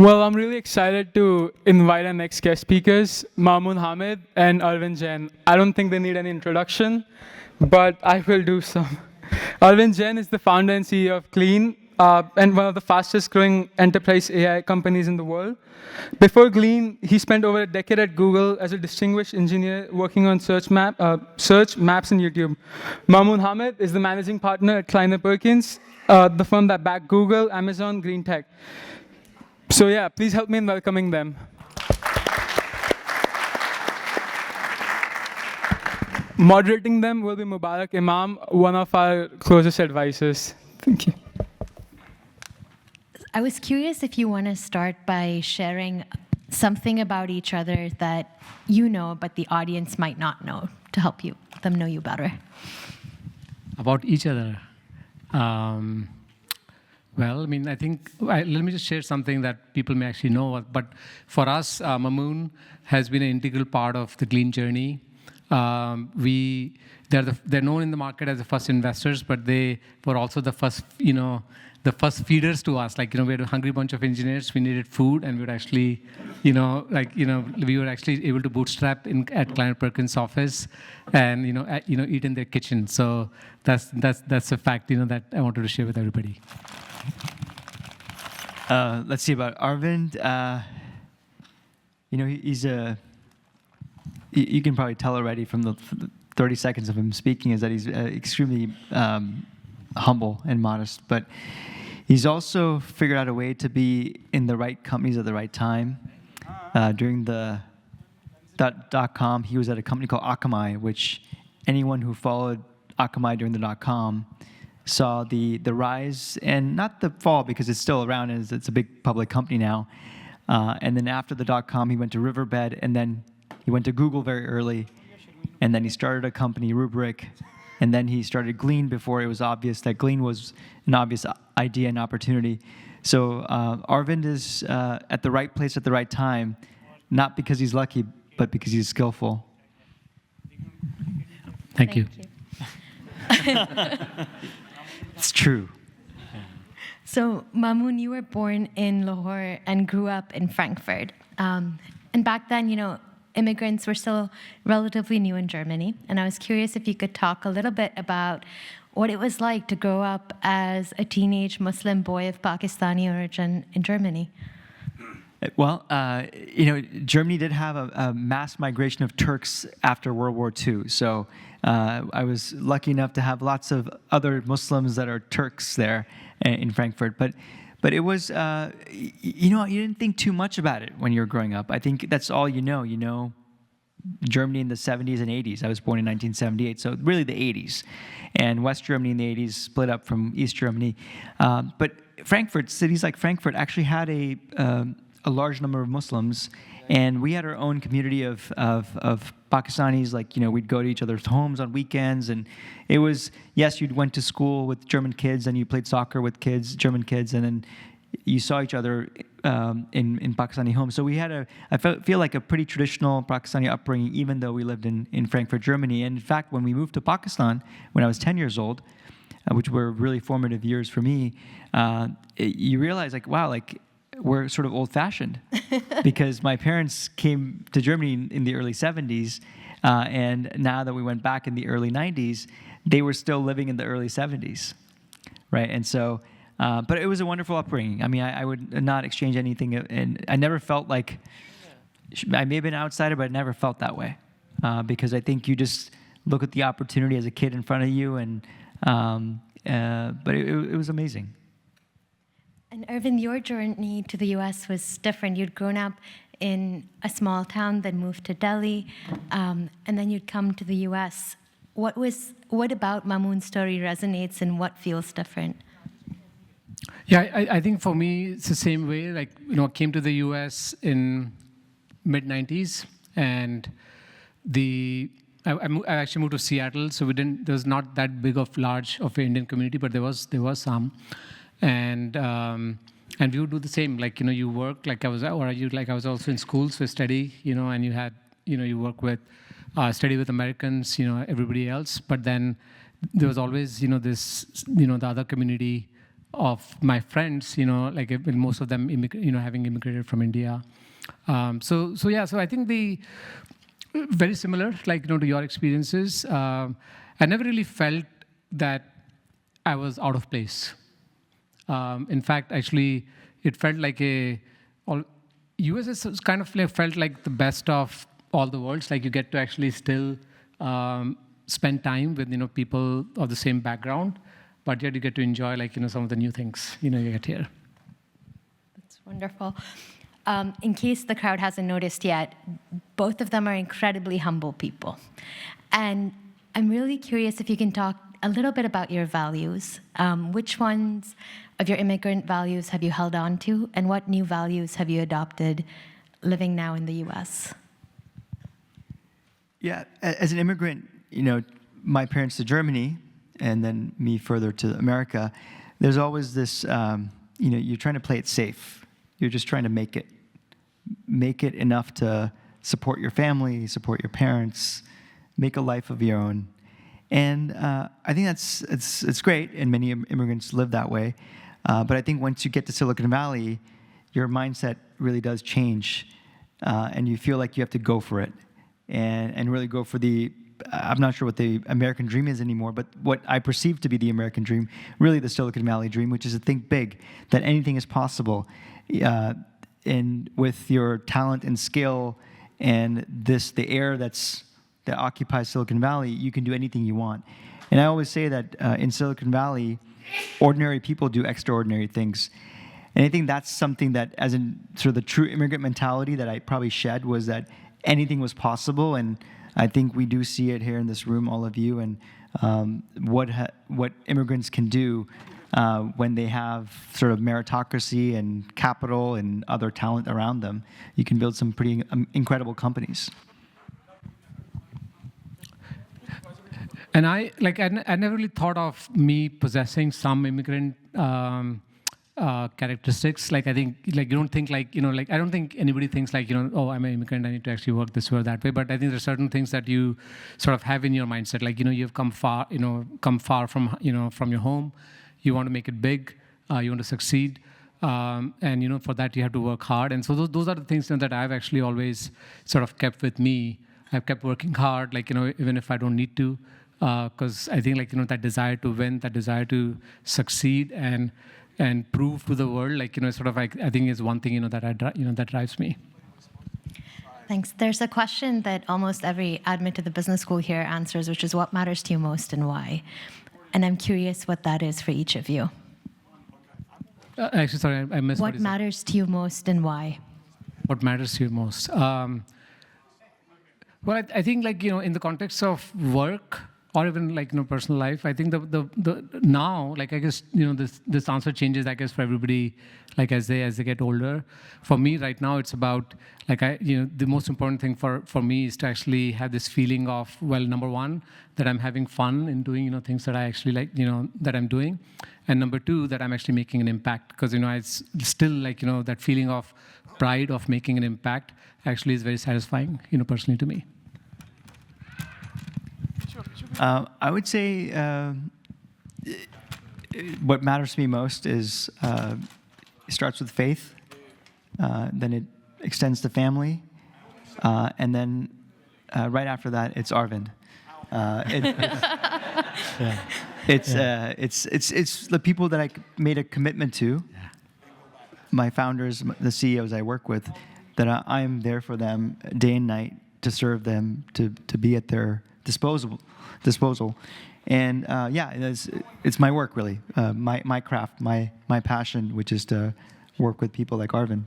Well, I'm really excited to invite our next guest speakers, Mamoon Hamid and Arvind Jain. I don't think they need any introduction, but I will do some. Arvind Jain is the founder and CEO of Glean, and one of the fastest growing enterprise AI companies in the world. Before Glean, he spent over a decade at Google as a distinguished engineer working on search, maps, and YouTube. Mamoon Hamid is the managing partner at Kleiner Perkins, the firm that backed Google, Amazon, Green Tech. So yeah, please help me in welcoming them. Moderating them will be Mubarak Imam, one of our closest advisors. Thank you. I was curious if you want to start by sharing something about each other that you know, but the audience might not know, to help them know you better. About each other. Well, I mean, I think, let me just share something that people may actually know. But for us, Mamoon has been an integral part of the Glean journey. They're known in the market as the first investors, but they were also the first, the first feeders to us. Like, we had a hungry bunch of engineers. We needed food, and we would actually, we were actually able to bootstrap at Kleiner Perkins' office, and eat in their kitchen. So that's a fact, that I wanted to share with everybody. Let's see about Arvind. He's you can probably tell already from the 30 seconds of him speaking is that he's extremely humble and modest, but he's also figured out a way to be in the right companies at the right time. During the .com, he was at a company called Akamai, which anyone who followed Akamai during the .com saw the rise, and not the fall because it's still around and it's a big public company now. And then after the .com, he went to Riverbed, and then he went to Google very early, and then he started a company, Rubrik, and then he started Glean before it was obvious that Glean was an obvious idea and opportunity. So Arvind is at the right place at the right time, not because he's lucky, but because he's skillful. Thank you. It's true. So, Mamoon, you were born in Lahore and grew up in Frankfurt. And back then, immigrants were still relatively new in Germany. And I was curious if you could talk a little bit about what it was like to grow up as a teenage Muslim boy of Pakistani origin in Germany. Well, Germany did have a mass migration of Turks after World War II. So I was lucky enough to have lots of other Muslims that are Turks there in Frankfurt. But it was, you didn't think too much about it when you were growing up. I think that's all you know. You know Germany in the 70s and 80s. I was born in 1978, so really the 80s. And West Germany in the 80s split up from East Germany. But cities like Frankfurt actually had a large number of Muslims, and we had our own community of Pakistanis. Like, we'd go to each other's homes on weekends, and it was, yes, you went to school with German kids, and you played soccer with German kids, and then you saw each other in Pakistani homes. So we had I feel like a pretty traditional Pakistani upbringing, even though we lived in Frankfurt, Germany. And in fact, when we moved to Pakistan, when I was 10 years old, which were really formative years for me, you realize, wow, we're sort of old-fashioned because my parents came to Germany in the early 70s, and now that we went back in the early 90s, they were still living in the early 70s, right? And so, but it was a wonderful upbringing. I mean, I would not exchange anything, and I never felt like, I may have been an outsider, but I never felt that way, because I think you just look at the opportunity as a kid in front of you, and but it was amazing. And Arvind, your journey to the U.S. was different. You'd grown up in a small town, then moved to Delhi, and then you'd come to the U.S. What about Mamoon's story resonates, and what feels different? Yeah, I think for me it's the same way. I came to the U.S. in mid-90s, and I actually moved to Seattle, so there was not that big of large of an Indian community, but there was some. And we would do the same, you work I was also in school, so study, and you had, you work with, study with Americans, everybody else. But then there was always, this, the other community of my friends, like most of them, having immigrated from India. So I think very similar, like, to your experiences. I never really felt that I was out of place. In fact, actually, it felt like US is kind of like felt like the best of all the worlds. Like you get to actually still spend time with people of the same background, but yet you get to enjoy like some of the new things you get here. That's wonderful. In case the crowd hasn't noticed yet, both of them are incredibly humble people. And I'm really curious if you can talk a little bit about your values. Which ones of your immigrant values have you held on to, and what new values have you adopted living now in the US? Yeah, as an immigrant, my parents to Germany, and then me further to America, there's always this, you're trying to play it safe. You're just trying to make it enough to support your family, support your parents, make a life of your own. And I think it's great, and many immigrants live that way. But I think once you get to Silicon Valley, your mindset really does change, and you feel like you have to go for it, and really go for I'm not sure what the American dream is anymore, but what I perceive to be the American dream, really the Silicon Valley dream, which is to think big, that anything is possible. And with your talent and skill and the air that occupies Silicon Valley, you can do anything you want. And I always say that in Silicon Valley, ordinary people do extraordinary things. And I think that's something that, as in sort of the true immigrant mentality that I probably shed, was that anything was possible. And I think we do see it here in this room, all of you, and what immigrants can do when they have sort of meritocracy and capital and other talent around them. You can build some pretty incredible companies. And I never really thought of me possessing some immigrant characteristics. Like I think, like you don't think like I don't think anybody thinks like oh, I'm an immigrant, I need to actually work this way or that way. But I think there's certain things that you sort of have in your mindset. Like you've come far from from your home. You want to make it big. You want to succeed. And for that you have to work hard. And so those are the things that I've actually always sort of kept with me. I've kept working hard, like even if I don't need to. Because I think like that desire to win, that desire to succeed and prove to the world, like sort of like I think is one thing that drives me. Thanks. There's a question that almost every admit to the business school here answers, which is what matters to you most and why. And I'm curious what that is for each of you. Actually, sorry, I missed what matters to you most and why. What matters to you most? Well, I think like in the context of work, or even like personal life, I think the now, like I guess this answer changes, I guess, for everybody, like as they get older. For me right now, it's about like the most important thing for me is to actually have this feeling of, well, number one, that I'm having fun in doing things that I actually like that I'm doing, and number two, that I'm actually making an impact, because it's still like that feeling of pride of making an impact actually is very satisfying personally to me. I would say what matters to me most is it starts with faith, then it extends to family, and then right after that it's Arvind. It's the people that I made a commitment to, my founders, the CEOs I work with, that I'm there for them day and night to serve them, to be at their disposal, and it's my work really, my craft, my passion, which is to work with people like Arvind.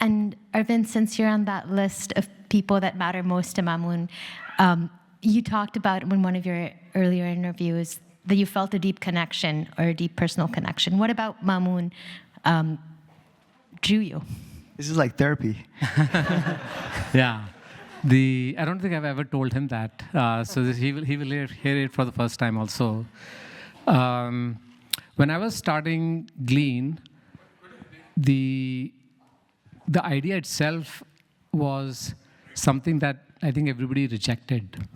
And Arvind, since you're on that list of people that matter most to Mamoon, you talked about in one of your earlier interviews that you felt a deep connection or a deep personal connection. What about Mamoon drew you? This is like therapy. Yeah. I don't think I've ever told him that. So he will hear it for the first time also. When I was starting Glean, the idea itself was something that I think everybody rejected.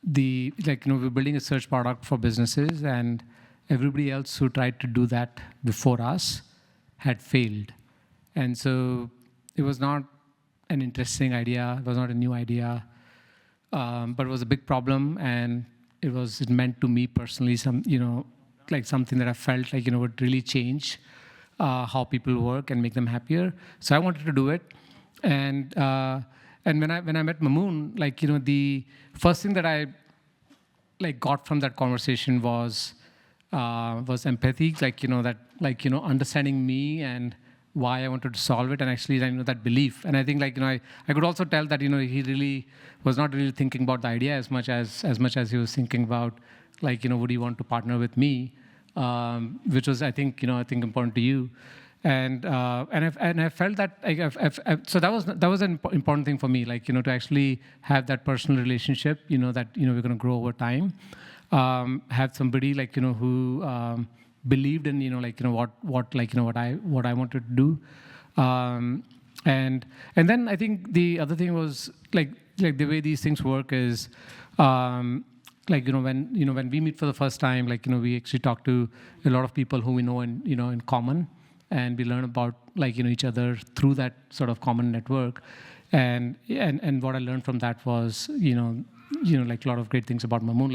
we're building a search product for businesses, and everybody else who tried to do that before us had failed. And so it was not an interesting idea. It was not a new idea, but it was a big problem, and it meant to me personally something that I felt would really change how people work and make them happier. So I wanted to do it, and when I met Mamoon, the first thing that I got from that conversation was empathy, understanding me and why I wanted to solve it, and actually that belief. And I think I could also tell that he really was not really thinking about the idea as much as he was thinking about would he want to partner with me, which was I think important to you. And I felt that so that was an important thing for me, to actually have that personal relationship, that we're going to grow over time, have somebody who believed in what I wanted to do, and then I think the other thing was the way these things work is when we meet for the first time, we actually talk to a lot of people who we know in common. And we learn about each other through that sort of common network, and what I learned from that was a lot of great things about Mamoon,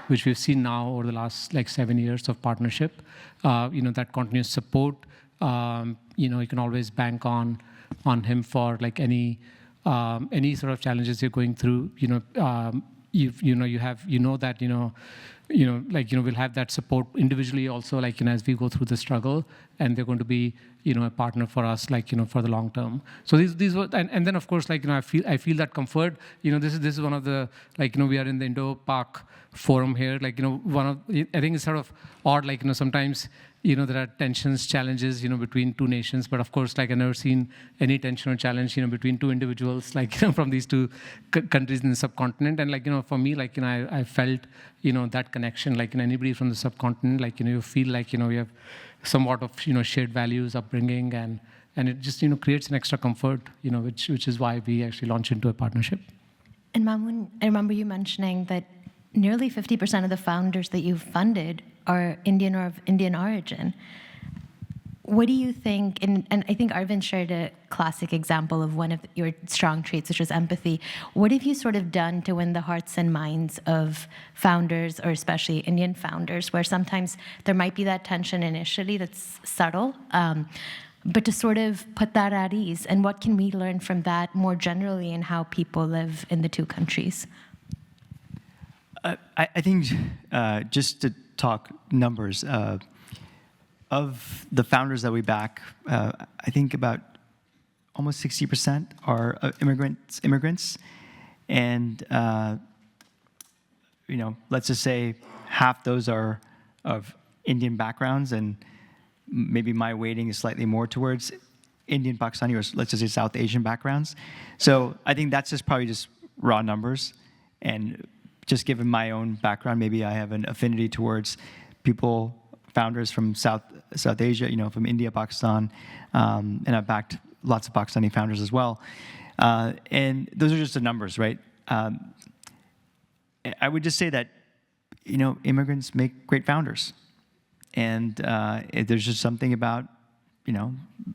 which we've seen now over the last 7 years of partnership, that continuous support. You can always bank on him for any sort of challenges you're going through. We'll have that support individually also, as we go through the struggle, and they're going to be, a partner for us, for the long term. So these were, and then of course, I feel that comfort. This is one of the, we are in the Indo-Pak forum here. I think it's sort of odd, sometimes, there are tensions, challenges, between two nations. But of course, I've never seen any tension or challenge, between two individuals, from these two countries in the subcontinent. And for me, I felt, that connection, anybody from the subcontinent, you feel we have somewhat of, shared values, upbringing, and it just, creates an extra comfort, which is why we actually launched into a partnership. And Mamoon, I remember you mentioning that nearly 50% of the founders that you've funded are Indian or of Indian origin. What do you think, and I think Arvind shared a classic example of one of your strong traits, which was empathy. What have you sort of done to win the hearts and minds of founders, or especially Indian founders, where sometimes there might be that tension initially that's subtle, but to sort of put that at ease? And what can we learn from that more generally in how people live in the two countries? I think just to talk numbers, of the founders that we back, I think about almost 60% are immigrants, and let's just say half those are of Indian backgrounds, and maybe my weighting is slightly more towards Indian, Pakistani, or let's just say South Asian backgrounds. So I think that's probably just raw numbers, and just given my own background, maybe I have an affinity towards founders from South Asia, from India, Pakistan, and I've backed lots of Pakistani founders as well. And those are just the numbers, right? I would just say that, immigrants make great founders. And there's just something about,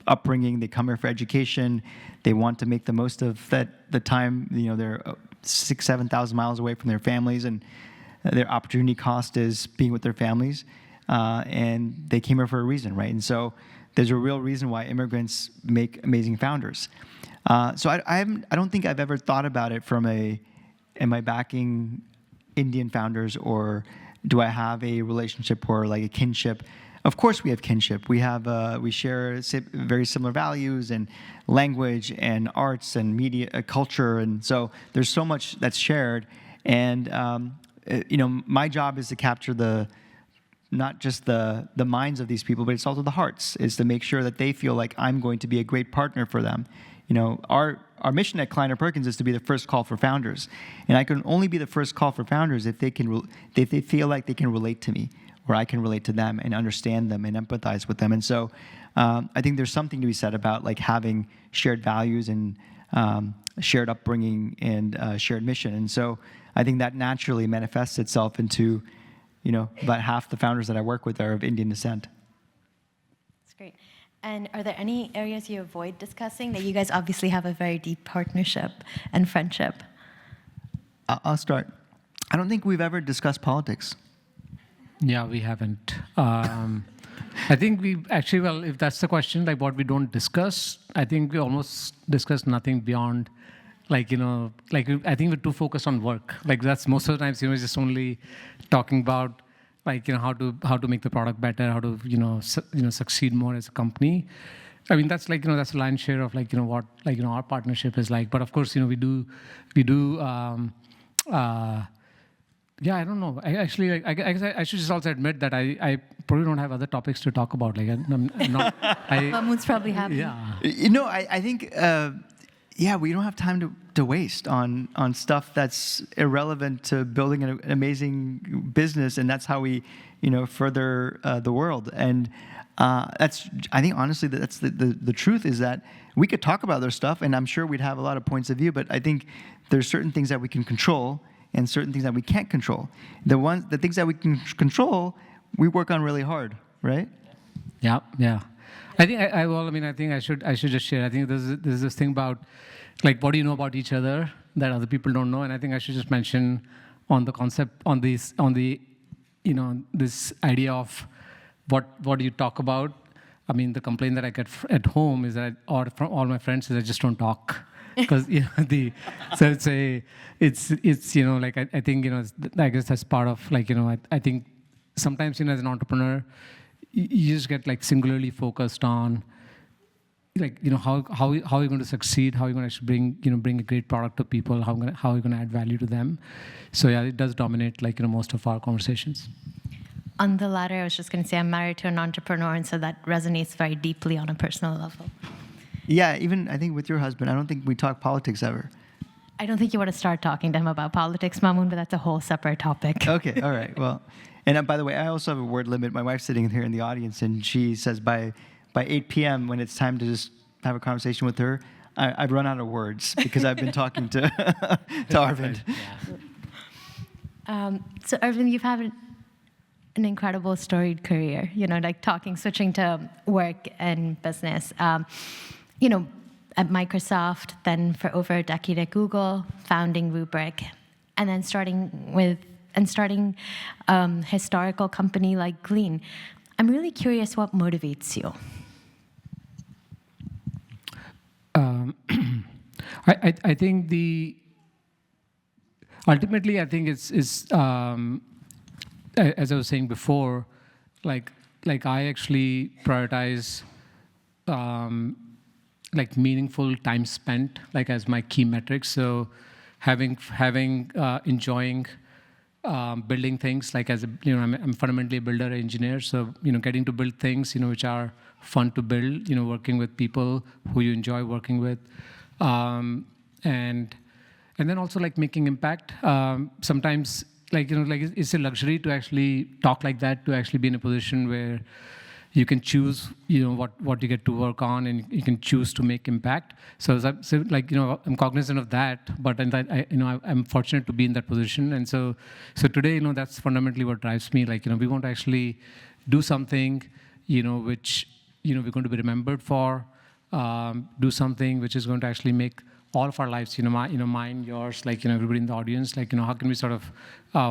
upbringing. They come here for education. They want to make the most of the time. They're 6,000-7,000 miles away from their families, and their opportunity cost is being with their families. And they came here for a reason, right? And so there's a real reason why immigrants make amazing founders. So I don't think I've ever thought about it from am I backing Indian founders, or do I have a relationship or a kinship? Of course we have kinship. We share very similar values and language and arts and media, culture, and so there's so much that's shared. And my job is to capture not just the minds of these people, but it's also the hearts, is to make sure that they feel like I'm going to be a great partner for them. Our mission at Kleiner Perkins is to be the first call for founders, and I can only be the first call for founders if they feel like they can relate to me, or I can relate to them and understand them and empathize with them. And so I think there's something to be said about having shared values and shared upbringing and shared mission. And so I think that naturally manifests itself into, about half the founders that I work with are of Indian descent. That's great. And are there any areas you avoid discussing that you guys obviously have a very deep partnership and friendship? I'll start. I don't think we've ever discussed politics. Yeah, we haven't. I think we actually, well, if that's the question, like what we don't discuss, I think we almost discuss nothing beyond, I think we're too focused on work. Like that's most of the times, just only talking about, how to make the product better, how to, succeed more as a company. I mean, that's that's a lion's share of what, our partnership is like. But of course, we do, yeah, I don't know. I guess I should just also admit that I probably don't have other topics to talk about. I'm not. Mamoon's probably happy. Yeah. I think, we don't have time to waste on stuff that's irrelevant to building an amazing business, and that's how we, further the world. And I think honestly that's the truth is that we could talk about other stuff, and I'm sure we'd have a lot of points of view. But I think there's certain things that we can control and certain things that we can't control. The things that we can control, we work on really hard, right? Yeah. I think I think I should just share. I think there's this thing about what do you know about each other that other people don't know, and I think I should just mention on the concept on this idea of what do you talk about. I mean, the complaint that I get at home is that, or from all my friends, is I just don't talk. Because I think I guess that's part of I think sometimes as an entrepreneur you just get singularly focused on how are you going to succeed, how are you going to actually bring a great product to people, how are you going to add value to them. So yeah, it does dominate most of our conversations. On the latter, I was just going to say I'm married to an entrepreneur, and so that resonates very deeply on a personal level. Yeah, even I think with your husband, I don't think we talk politics ever. I don't think you want to start talking to him about politics, Mamoon, but that's a whole separate topic. Okay, all right. Well, and by the way, I also have a word limit. My wife's sitting here in the audience, and she says by 8 p.m. when it's time to just have a conversation with her, I've run out of words because I've been talking to Arvind. So Arvind, you've had an incredible storied career. Switching to work and business. At Microsoft, then for over a decade at Google, founding Rubrik, and then starting a historical company like Glean. I'm really curious what motivates you. I think ultimately I think it's as I was saying before, I actually prioritize meaningful time spent as my key metrics. So enjoying building things as I'm fundamentally a builder, engineer. So getting to build things which are fun to build. Working with people who you enjoy working with, and then also making impact. Sometimes it's a luxury to actually talk like that, to actually be in a position where you can choose, what you get to work on, and you can choose to make impact. So I'm cognizant of that, but I'm fortunate to be in that position. And so today, that's fundamentally what drives me. We want to actually do something, which we're going to be remembered for. Do something which is going to actually make all of our lives, mine, yours, everybody in the audience, how can we sort of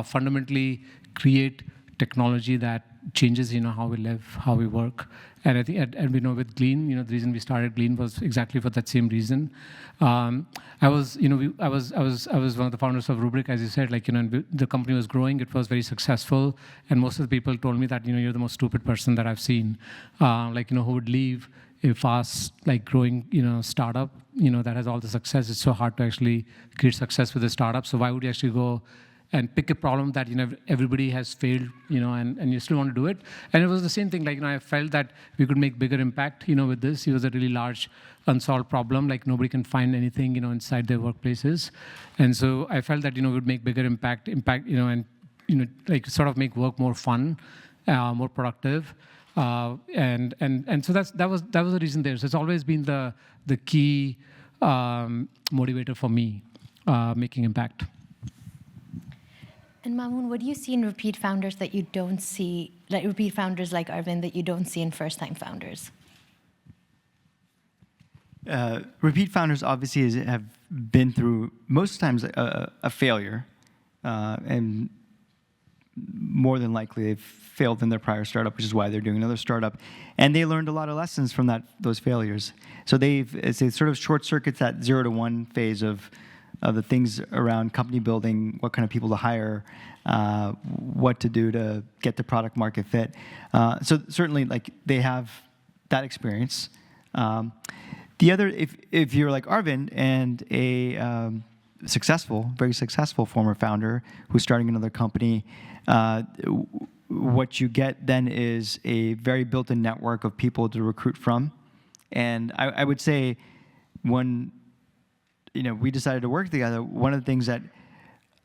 fundamentally create technology that changes, how we live, how we work. And I think, and we know with Glean, the reason we started Glean was exactly for that same reason. I was one of the founders of Rubrik, as you said, and the company was growing, it was very successful, and most of the people told me that, you're the most stupid person that I've seen, who would leave a fast, growing, startup, that has all the success. It's so hard to actually create success with a startup. So why would you actually go and pick a problem that everybody has failed, and you still want to do it? And it was the same thing. I felt that we could make bigger impact, with this. It was a really large unsolved problem. Nobody can find anything, inside their workplaces, and so I felt that we'd make bigger impact, and sort of make work more fun, more productive, and so that was the reason there. So it's always been the key motivator for me, making impact. And Mamoon, what do you see in repeat founders that you don't see, like repeat founders like Arvind, that you don't see in first-time founders? Repeat founders obviously have been through most times a failure, and more than likely they've failed in their prior startup, which is why they're doing another startup, and they learned a lot of lessons from those failures. So they sort of short circuits that 0 to 1 phase of the things around company building, what kind of people to hire, what to do to get the product market fit. So certainly, like, they have that experience. The other, if you're like Arvind and a very successful former founder who's starting another company, what you get then is a very built-in network of people to recruit from. And I would say when we decided to work together, one of the things that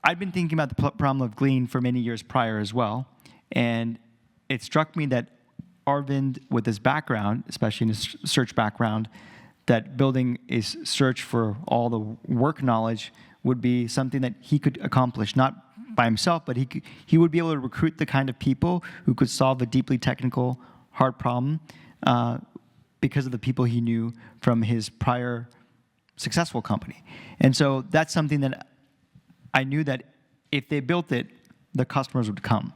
I'd been thinking about the problem of Glean for many years prior as well, and it struck me that Arvind, with his background, especially in his search background, that building a search for all the work knowledge would be something that he could accomplish, not by himself, but he would be able to recruit the kind of people who could solve a deeply technical, hard problem because of the people he knew from his prior successful company. And so that's something that I knew that if they built it, the customers would come.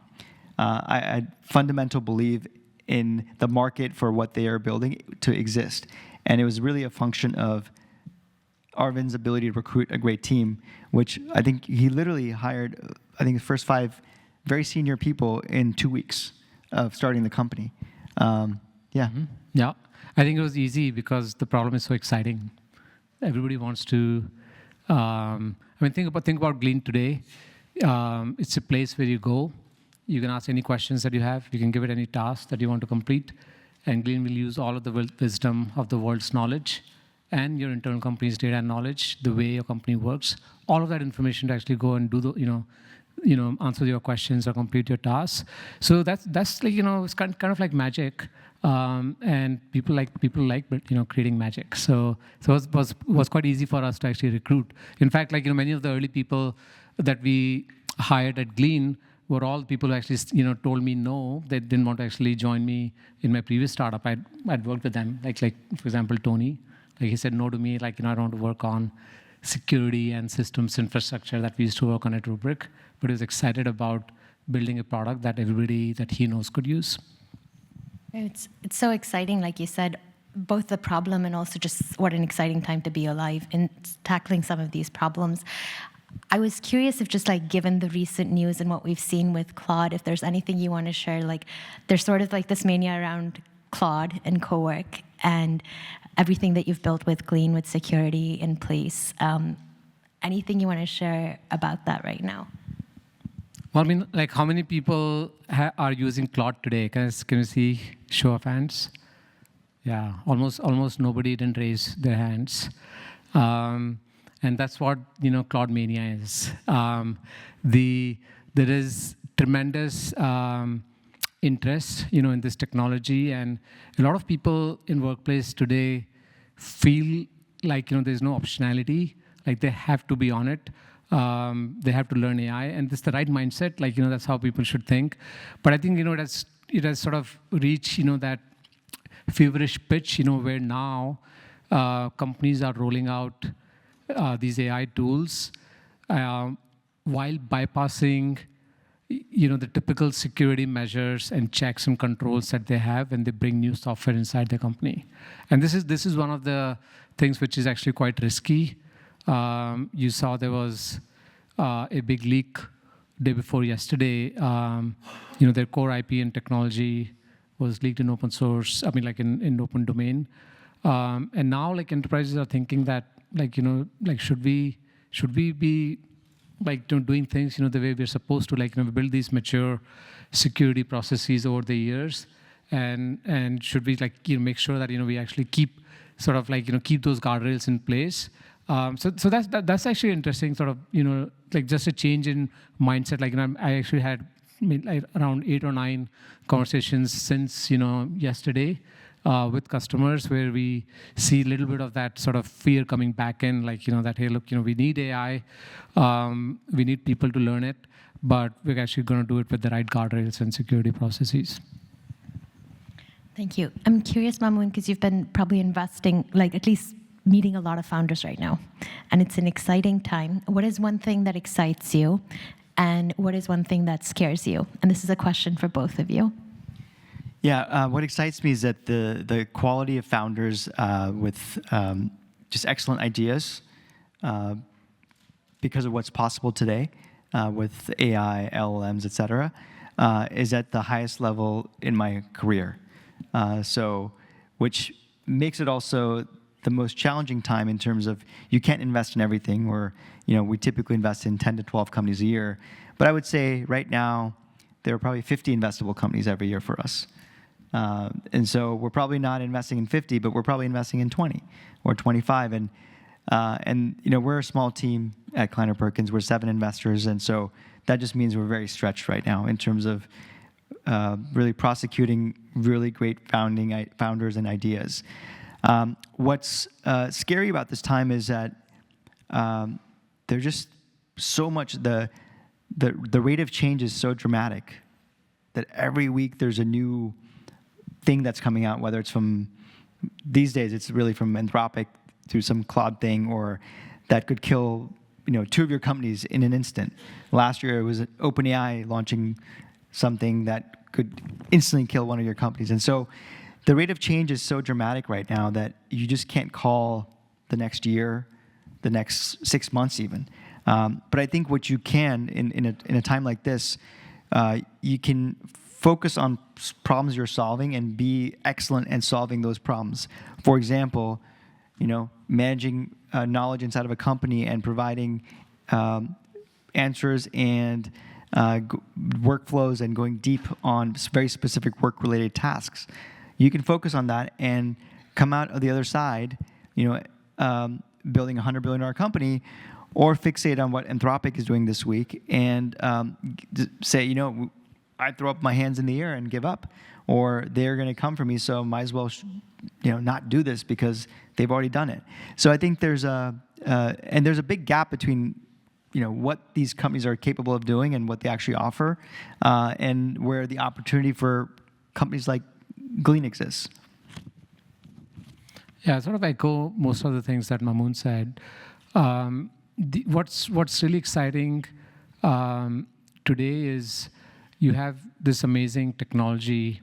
I fundamentally believe in the market for what they are building to exist. And it was really a function of Arvind's ability to recruit a great team, which I think he literally hired, the first 5 very senior people in 2 weeks of starting the company. Yeah. Mm-hmm. Yeah. I think it was easy because the problem is so exciting. Everybody wants to, think about Glean today. It's a place where you go. You can ask any questions that you have. You can give it any task that you want to complete. And Glean will use all of the wisdom of the world's knowledge and your internal company's data and knowledge, the way your company works, all of that information to actually go and do answer your questions or complete your tasks. So that's like, it's kind of like magic. And people like creating magic. So it was quite easy for us to actually recruit. In fact, many of the early people that we hired at Glean were all people who actually told me no, they didn't want to actually join me in my previous startup. I'd worked with them, like for example Tony, he said no to me, I don't want to work on security and systems infrastructure that we used to work on at Rubrik, but he was excited about building a product that everybody that he knows could use. It's so exciting, like you said, both the problem and also just what an exciting time to be alive in tackling some of these problems. I was curious if just given the recent news and what we've seen with Claude, if there's anything you want to share, there's sort of this mania around Claude and co-work and everything that you've built with Glean, with security in place. Anything you want to share about that right now? Well, how many people are using Claude today? Can you see show of hands? Yeah, almost nobody didn't raise their hands. And that's what Claude mania is. There is tremendous interest in this technology, and a lot of people in workplace today feel like there's no optionality, like they have to be on it. They have to learn AI, and this is the right mindset. That's how people should think. But I think it has sort of reached that feverish pitch where now companies are rolling out these AI tools while bypassing the typical security measures and checks and controls that they have when they bring new software inside their company. And this is one of the things which is actually quite risky. You saw there was a big leak day before yesterday. Their core IP and technology was leaked in open source. In open domain. And now enterprises are thinking that should we be doing things the way we're supposed to, we build these mature security processes over the years, and should we make sure that we actually keep sort of keep those guardrails in place. So that's actually interesting, sort of just a change in mindset. I actually had around 8 or 9 conversations since yesterday with customers where we see a little bit of that sort of fear coming back in, like, that, hey, look, we need AI, we need people to learn it, but we're actually going to do it with the right guardrails and security processes. Thank you. I'm curious, Mamoon, because you've been probably investing, like at least meeting a lot of founders right now, and it's an exciting time. What is one thing that excites you, and what is one thing that scares you? And this is a question for both of you. Yeah, what excites me is that the quality of founders with just excellent ideas because of what's possible today with AI, LLMs, et cetera, is at the highest level in my career. So, which makes it also the most challenging time in terms of you can't invest in everything, or we typically invest in 10 to 12 companies a year. But I would say right now there are probably 50 investable companies every year for us. And so we're probably not investing in 50, but we're probably investing in 20 or 25. And we're a small team at Kleiner Perkins. We're 7 investors, and so that just means we're very stretched right now in terms of really prosecuting really great founders and ideas. What's scary about this time is that there's just so much, the rate of change is so dramatic that every week there's a new thing that's coming out, whether it's these days it's really from Anthropic to some cloud thing, or that could kill 2 of your companies in an instant. Last year it was OpenAI launching something that could instantly kill one of your companies. And so the rate of change is so dramatic right now that you just can't call the next year, the next 6 months even. But I think what you can, in a time like this, you can focus on problems you're solving and be excellent at solving those problems. For example, managing knowledge inside of a company and providing answers and workflows and going deep on very specific work-related tasks. You can focus on that and come out of the other side, building a $100 billion company, or fixate on what Anthropic is doing this week and say, I throw up my hands in the air and give up, or they're going to come for me, so might as well, not do this because they've already done it. So I think there's a big gap between what these companies are capable of doing and what they actually offer, and where the opportunity for companies like Glean exists. Yeah, I sort of echo most of the things that Mamoon said. What's really exciting today is you have this amazing technology,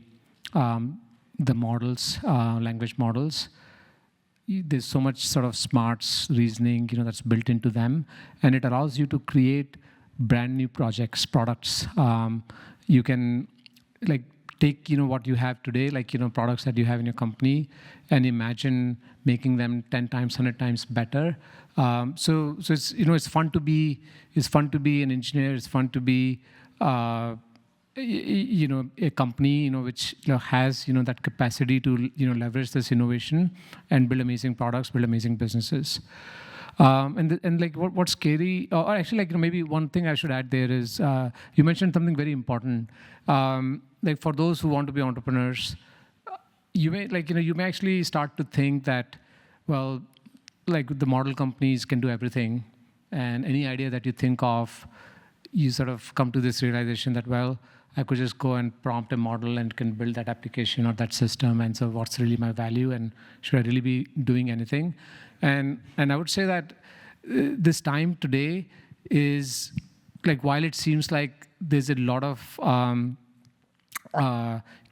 the models, language models. There's so much sort of smarts reasoning, that's built into them, and it allows you to create brand new products. You can take what you have today, products that you have in your company, and imagine making them 10 times, 100 times better. So it's it's fun to be an engineer. It's fun to be a company which has that capacity to leverage this innovation and build amazing products, build amazing businesses. What's scary, or actually maybe one thing I should add there is you mentioned something very important. For those who want to be entrepreneurs, you may you may actually start to think that, well, the model companies can do everything, and any idea that you think of, you sort of come to this realization that, well, I could just go and prompt a model and can build that application or that system, and so what's really my value, and should I really be doing anything? And I would say that this time today is while it seems like there's a lot of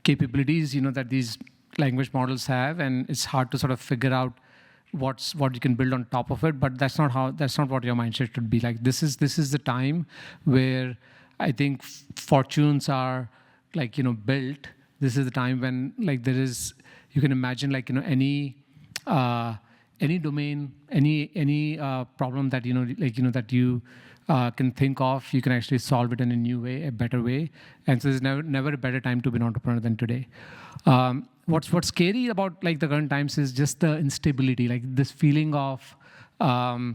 capabilities that these language models have, and it's hard to sort of figure out what you can build on top of it, but that's not what your mindset should be. This is the time where I think fortunes are built. This is the time when there is, you can imagine any domain, any problem that that you can think of, you can actually solve it in a new way, a better way. And so there's never a better time to be an entrepreneur than today. What's scary about the current times is just the instability, this feeling of the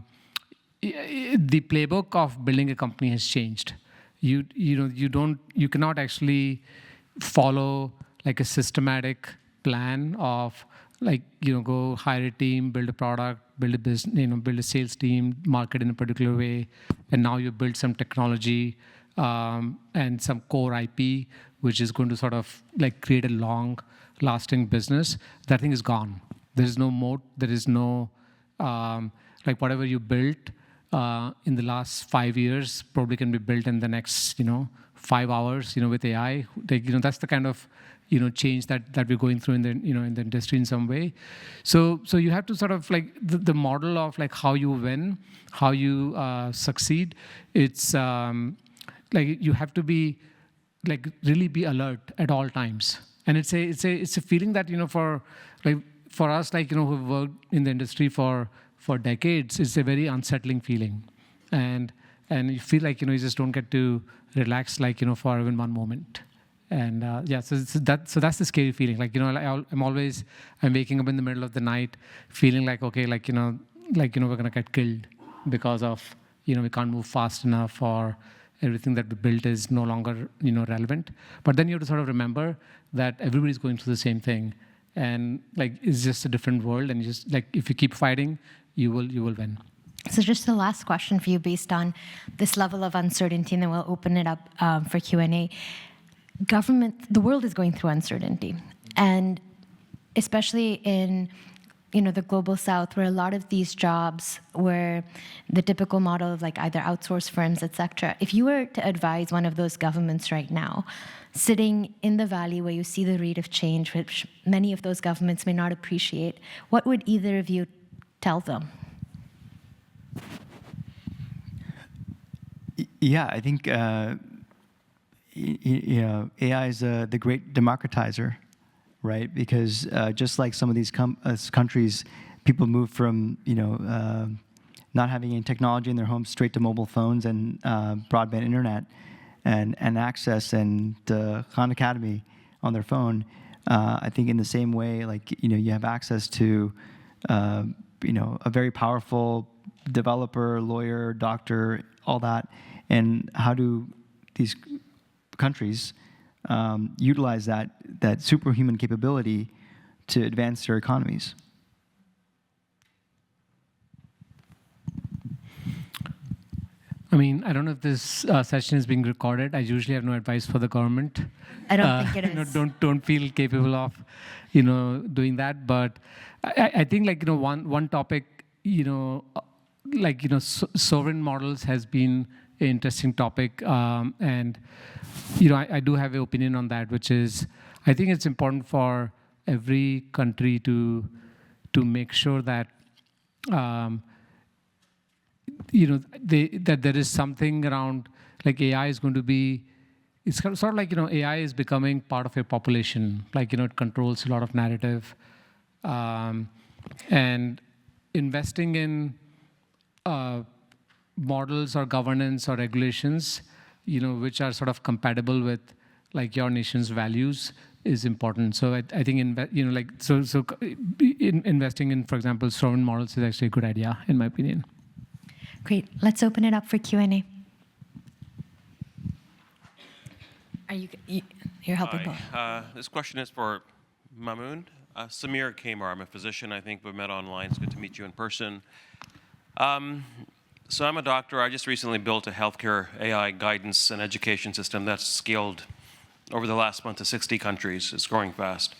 playbook of building a company has changed. You cannot actually follow a systematic plan of like, go hire a team, build a product, build a business, build a sales team, market in a particular way, and now you build some technology and some core IP, which is going to sort of like create a long-lasting business. That thing is gone. There is no moat. There is no like whatever you built in the last 5 years probably can be built in the next 5 hours. With AI, like, that's the kind of change that we're going through in the in the industry in some way. So you have to sort of like the model of like how you win, how you succeed. It's like you have to be like really be alert at all times. And it's a feeling that for us like who've worked in the industry for decades, it's a very unsettling feeling, and you feel like you just don't get to relax like for even one moment. And so that's the scary feeling. Like I'm waking up in the middle of the night, feeling like okay, like we're gonna get killed because of we can't move fast enough, or everything that we built is no longer relevant. But then you have to sort of remember that everybody's going through the same thing, and like it's just a different world. And you just like if you keep fighting, you will win. So just the last question for you, based on this level of uncertainty, and then we'll open it up for Q&A. The world is going through uncertainty, and especially in the global south, where a lot of these jobs were the typical model of like either outsourced firms, et cetera. If you were to advise one of those governments right now, sitting in the valley where you see the rate of change, which many of those governments may not appreciate, what would either of you tell them? Yeah, I think AI is the great democratizer, right? Because just like some of these countries, people move from not having any technology in their homes straight to mobile phones and broadband internet and access and Khan Academy on their phone. I think in the same way, like you have access to a very powerful developer, lawyer, doctor, all that, and how do these countries utilize that superhuman capability to advance their economies? I mean, I don't know if this session is being recorded. I usually have no advice for the government. I don't think it is. Don't feel capable of, doing that. But I think like one topic, sovereign models has been an interesting topic, and I do have an opinion on that, which is I think it's important for every country to make sure that that there is something around like AI is going to be. It's sort of like AI is becoming part of a population. Like it controls a lot of narrative, and investing in models or governance or regulations, which are sort of compatible with like your nation's values is important. So I think investing in, for example, sovereign models is actually a good idea in my opinion. Great. Let's open it up for Q&A. You're helping both. This question is for Mamoon. Samir Kamar, I'm a physician. I think we met online. It's good to meet you in person. So I'm a doctor. I just recently built a healthcare AI guidance and education system that's scaled over the last month to 60 countries. It's growing fast.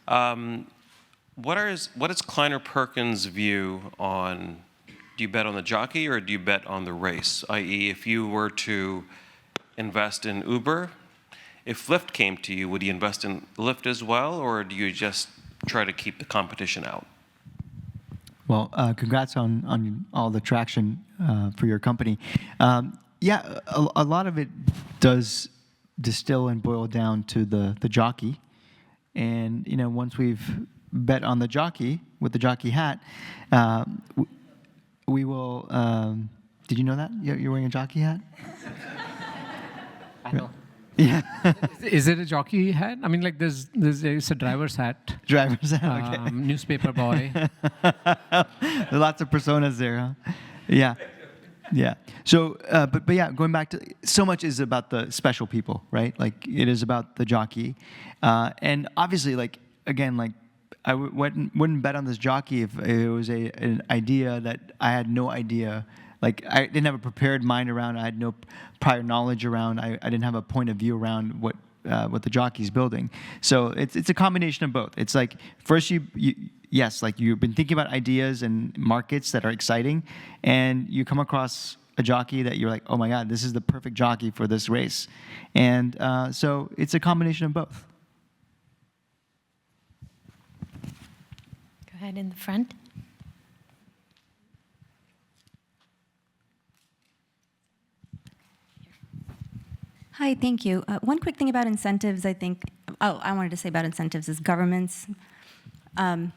What is Kleiner Perkins' view on, do you bet on the jockey or do you bet on the race? I.e., if you were to invest in Uber, if Lyft came to you, would you invest in Lyft as well, or do you just try to keep the competition out? Well, congrats on all the traction for your company. Yeah, a lot of it does distill and boil down to the jockey. And once we've bet on the jockey with the jockey hat, we will. Did you know that you're wearing a jockey hat? I know. Yeah. Is it a jockey hat? I mean, like it's a driver's hat. Driver's hat. Okay. Newspaper boy. Lots of personas there, huh? Yeah. Yeah. So, but yeah, going back to, so much is about the special people, right? Like it is about the jockey, and obviously, like again, like wouldn't bet on this jockey if it was an idea that I had no idea. Like I didn't have a prepared mind around. I had no prior knowledge around. I didn't have a point of view around what the jockey's building. So it's a combination of both. It's like first yes, like you've been thinking about ideas and markets that are exciting, and you come across a jockey that you're like, oh my God, this is the perfect jockey for this race. And so it's a combination of both. Go ahead in the front. Hi, thank you. One quick thing about incentives, I wanted to say about incentives is governments. On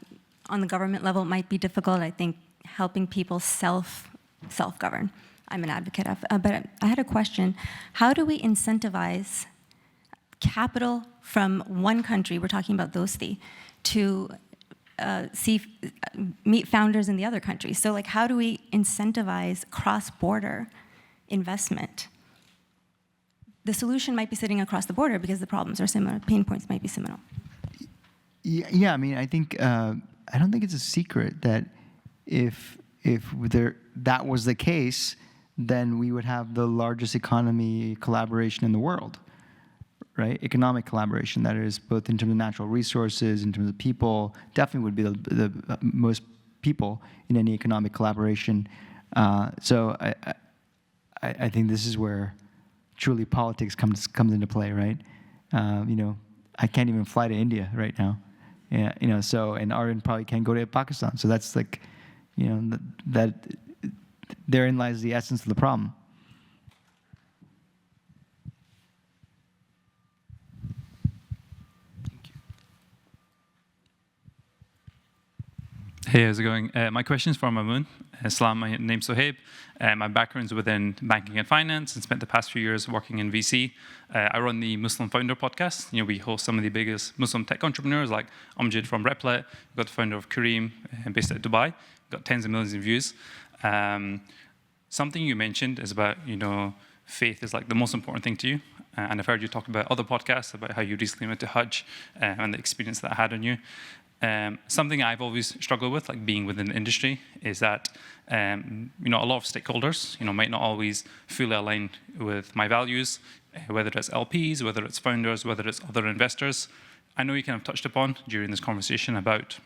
the government level, it might be difficult. I think helping people self-govern. I'm an advocate of, but I had a question. How do we incentivize capital from one country, we're talking about Dosti, to meet founders in the other countries? So like, how do we incentivize cross-border investment? The solution might be sitting across the border because the problems are similar, pain points might be similar. Yeah, I mean, I think I don't think it's a secret that if that was the case, then we would have the largest economy collaboration in the world, right? Economic collaboration, that is, both in terms of natural resources, in terms of people, definitely would be the most people in any economic collaboration. So I think this is where truly politics comes into play, right? I can't even fly to India right now. Yeah, so, and Arvind probably can't go to Pakistan. So that's like, that therein lies the essence of the problem. Hey, how's it going? My question is for Mamoon. Salam, my name's Sohaib. My background is within banking and finance and spent the past few years working in VC. I run the Muslim Founder podcast. We host some of the biggest Muslim tech entrepreneurs like Amjad from Replit. We've got the founder of Kareem, based out of Dubai. We've got tens of millions of views. Something you mentioned is about, faith is like the most important thing to you. And I've heard you talk about other podcasts about how you recently went to Hajj and the experience that had on you. Something I've always struggled with, like being within the industry, is that a lot of stakeholders, might not always fully align with my values, whether it's LPs, whether it's founders, whether it's other investors. I know you kind of touched upon during this conversation about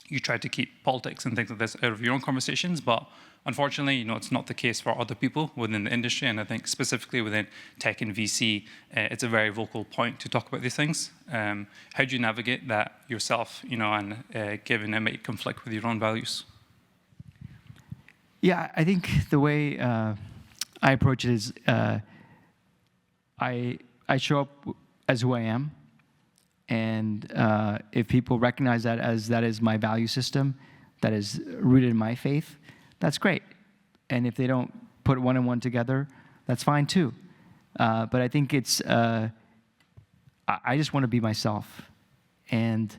you try to keep politics and things like this out of your own conversations, but unfortunately, it's not the case for other people within the industry, and I think specifically within tech and VC, it's a very vocal point to talk about these things. How do you navigate that yourself, and given it may conflict with your own values? Yeah, I think the way I approach it is I show up as who I am, and if people recognize that is my value system, that is rooted in my faith, that's great. And if they don't put one and one together, that's fine too. But I think it's, I just want to be myself. And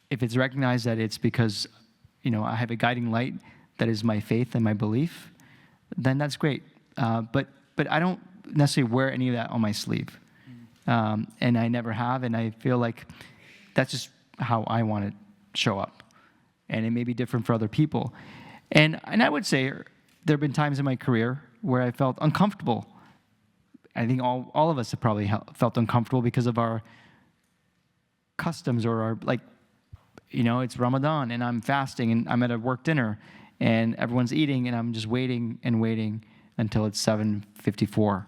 if it's recognized that it's because, I have a guiding light that is my faith and my belief, then that's great. But I don't necessarily wear any of that on my sleeve. And I never have, and I feel like that's just how I want to show up. And it may be different for other people. And I would say there have been times in my career where I felt uncomfortable. I think all of us have probably felt uncomfortable because of our customs or our, it's Ramadan and I'm fasting and I'm at a work dinner and everyone's eating and I'm just waiting and waiting until it's 7:54.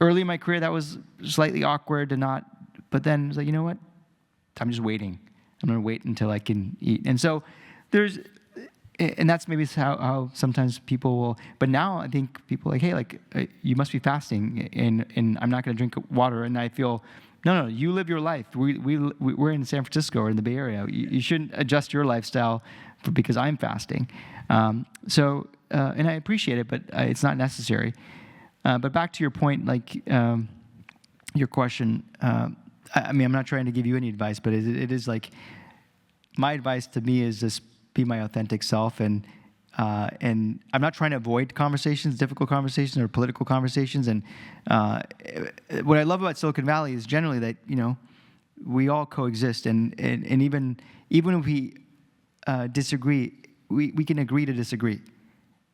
Early in my career that was slightly awkward but then it's like, you know what? I'm just waiting. I'm going to wait until I can eat. And so and that's maybe how sometimes people will, but now I think people are like, hey, you must be fasting and I'm not going to drink water. And I feel, no, you live your life. We're in San Francisco or in the Bay Area. You shouldn't adjust your lifestyle because I'm fasting. And I appreciate it, but it's not necessary. But back to your point, your question, I'm not trying to give you any advice, but it is like, my advice to me is just be my authentic self and And I'm not trying to avoid conversations, difficult conversations or political conversations. And what I love about Silicon Valley is generally that, we all coexist. And even if we disagree, we can agree to disagree.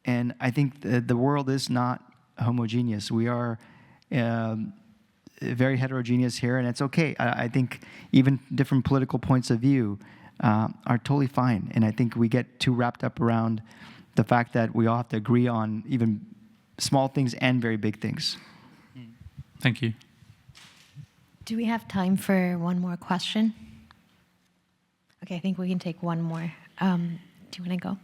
And I think the world is not homogeneous. We are very heterogeneous here, and it's okay. I think even different political points of view are totally fine. And I think we get too wrapped up around the fact that we all have to agree on even small things and very big things. Thank you. Do we have time for one more question? Okay, I think we can take one more. Do you want to go?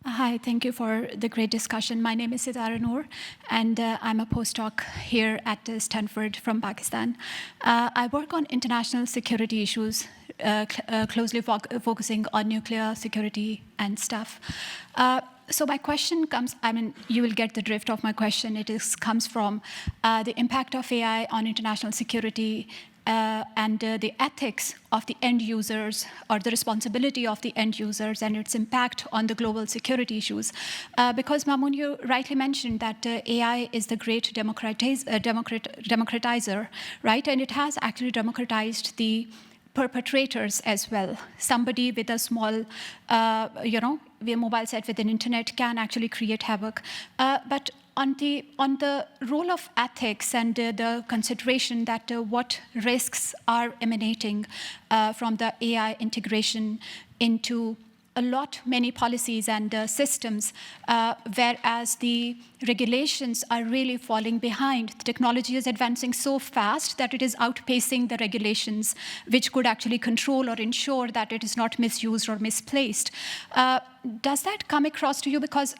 Hi, thank you for the great discussion. My name is Sitara Noor, and I'm a postdoc here at Stanford from Pakistan. I work on international security issues, closely focusing on nuclear security and stuff. So my question comes, you will get the drift of my question. Comes from the impact of AI on international security and the ethics of the end users, or the responsibility of the end users and its impact on the global security issues. Because Mamoon, you rightly mentioned that AI is the great democratizer, right? And it has actually democratized the perpetrators as well. Somebody with a small, mobile set with an internet can actually create havoc. But on the role of ethics and the consideration that what risks are emanating from the AI integration into many policies and systems, whereas the regulations are really falling behind. The technology is advancing so fast that it is outpacing the regulations, which could actually control or ensure that it is not misused or misplaced. Does that come across to you? Because,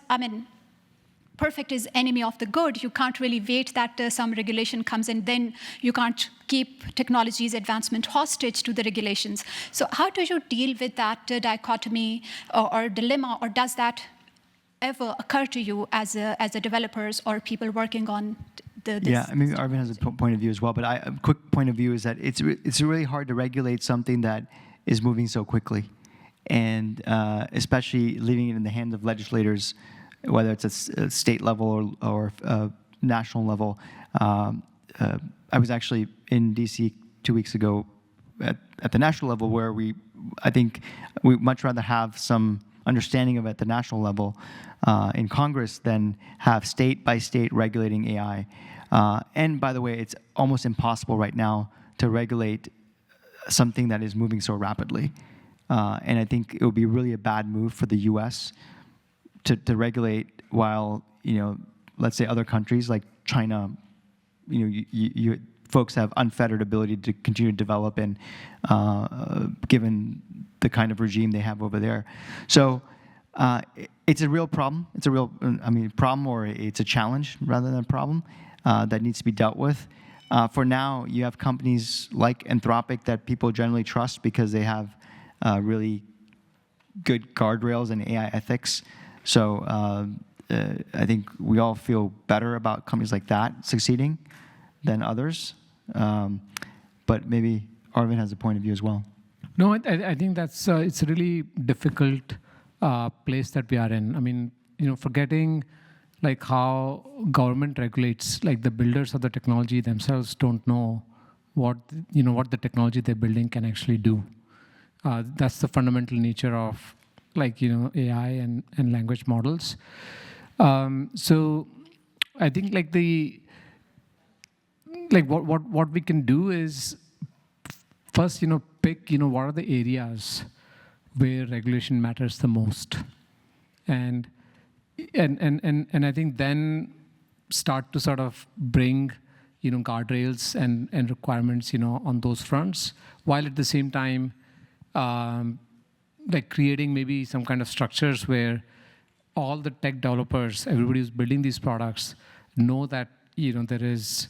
perfect is enemy of the good. You can't really wait that some regulation comes and then you can't keep technology's advancement hostage to the regulations. So how do you deal with that dichotomy or dilemma, or does that ever occur to you as a developers or people working on this? Yeah, Arvind has a point of view as well, but a quick point of view is that it's really hard to regulate something that is moving so quickly, and especially leaving it in the hands of legislators, whether it's a state level or national level. I was actually in DC 2 weeks ago at the national level, where I think we much rather have some understanding of it at the national level in Congress than have state by state regulating AI. And by the way, it's almost impossible right now to regulate something that is moving so rapidly. And I think it would be really a bad move for the U.S. to regulate while, let's say other countries like China, you folks have unfettered ability to continue to develop, and given the kind of regime they have over there. So it's a real problem. It's a real, problem, or it's a challenge rather than a problem that needs to be dealt with. For now, you have companies like Anthropic that people generally trust because they have really good guardrails and AI ethics. So I think we all feel better about companies like that succeeding than others. But maybe Arvind has a point of view as well. No, I think that's it's a really difficult place that we are in. Forgetting like how government regulates, like the builders of the technology themselves don't know what the technology they're building can actually do. That's the fundamental nature of AI and language models. So I think what we can do is first pick what are the areas where regulation matters the most, and I think then start to sort of bring guardrails and requirements on those fronts, while at the same time creating maybe some kind of structures where all the tech developers, everybody who's building these products, know that there is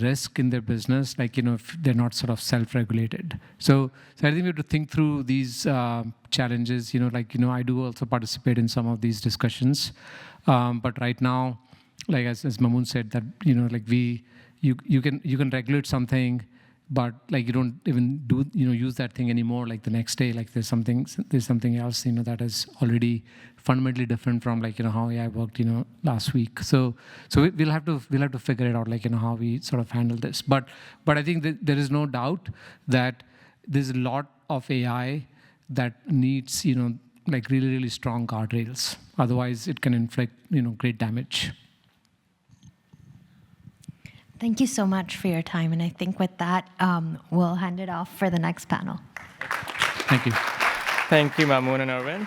risk in their business, if they're not sort of self-regulated. So I think we have to think through these challenges. I do also participate in some of these discussions, but right now, as Mamoon said, that you can regulate something, but like you don't even use that thing anymore. Like the next day, like there's something else that is already fundamentally different from like how AI worked last week. So we'll have to figure it out, like how we sort of handle this. But I think that there is no doubt that there's a lot of AI that needs like really strong guardrails. Otherwise, it can inflict great damage. Thank you so much for your time. And I think with that, we'll hand it off for the next panel. Thank you. Thank you, Mamoon and Arvind.